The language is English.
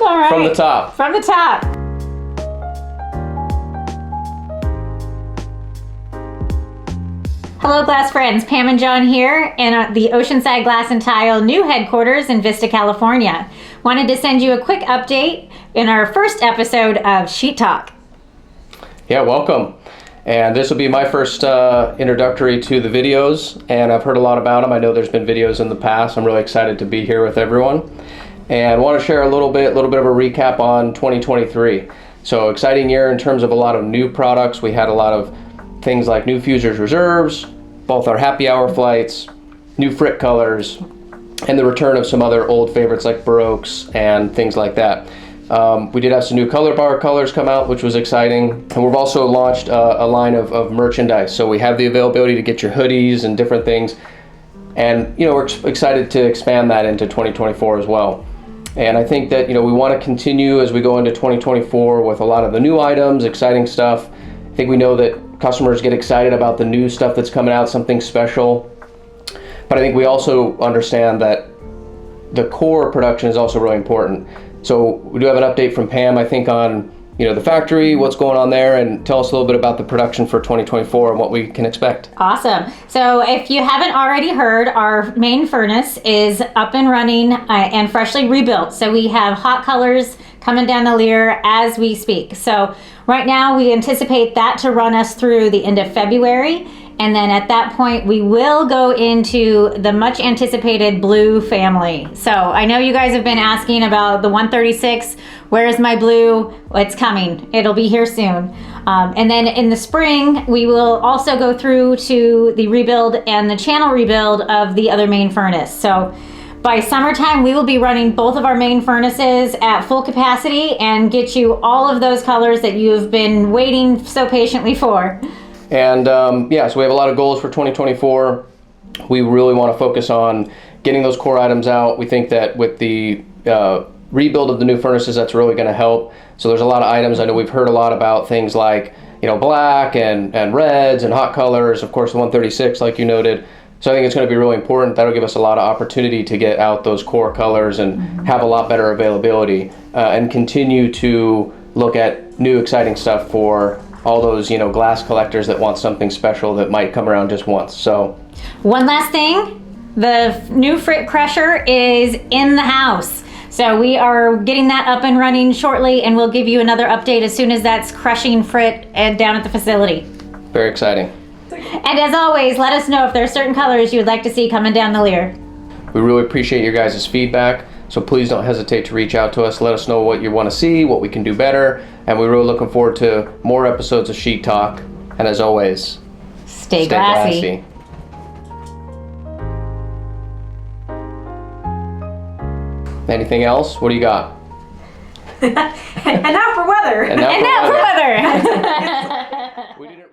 All right. From the top. From the top. Hello, glass friends. Pam and John here in the Oceanside Glass and Tile new headquarters in Vista, California. Wanted to send you a quick update in our first episode of Sheet Talk. Yeah, welcome. And this will be my first introductory to the videos, and I've heard a lot about them. I know there's been videos in the past. I'm really excited to be here with everyone, and want to share a little bit of a recap on 2023. So exciting year in terms of a lot of new products. We had a lot of things like new Fusers Reserves, both our happy hour flights, new Frit colors, and the return of some other old favorites like Baroques and things like that. We did have some new color bar colors come out, which was exciting. And we've also launched a line of merchandise. So we have the availability to get your hoodies and different things. And, we're excited to expand that into 2024 as well. And I think that, we want to continue as we go into 2024 with a lot of the new items, exciting stuff. I think we know that customers get excited about the new stuff that's coming out, something special. But I think we also understand that the core production is also really important. So we do have an update from Pam, I think, on the factory, what's going on there, and tell us a little bit about the production for 2024 and what we can expect. Awesome. So if you haven't already heard, our main furnace is up and running and freshly rebuilt. So we have hot colors coming down the Lear as we speak. So right now we anticipate that to run us through the end of February. And then at that point, we will go into the much anticipated blue family. So I know you guys have been asking about the 136. Where's my blue? Well, it's coming. It'll be here soon. And then in the spring, we will also go through to the rebuild and the channel rebuild of the other main furnace. So by summertime, we will be running both of our main furnaces at full capacity and get you all of those colors that you have been waiting so patiently for. And so we have a lot of goals for 2024. We really want to focus on getting those core items out. We think that with the rebuild of the new furnaces, that's really going to help. So there's a lot of items. I know we've heard a lot about things like, black and reds and hot colors. Of course, the 136, like you noted. So I think it's going to be really important. That'll give us a lot of opportunity to get out those core colors and have a lot better availability and continue to look at new exciting stuff for all those, glass collectors that want something special that might come around just once. So one last thing, the new Frit Crusher is in the house. So we are getting that up and running shortly, and we'll give you another update as soon as that's crushing Frit down at the facility. Very exciting. And as always, let us know if there are certain colors you would like to see coming down the Lear. We really appreciate your guys' feedback. So please don't hesitate to reach out to us. Let us know what you want to see, what we can do better. And we're really looking forward to more episodes of Sheet Talk. And as always, stay glassy. Anything else? What do you got? And now for weather. And now for weather. We didn't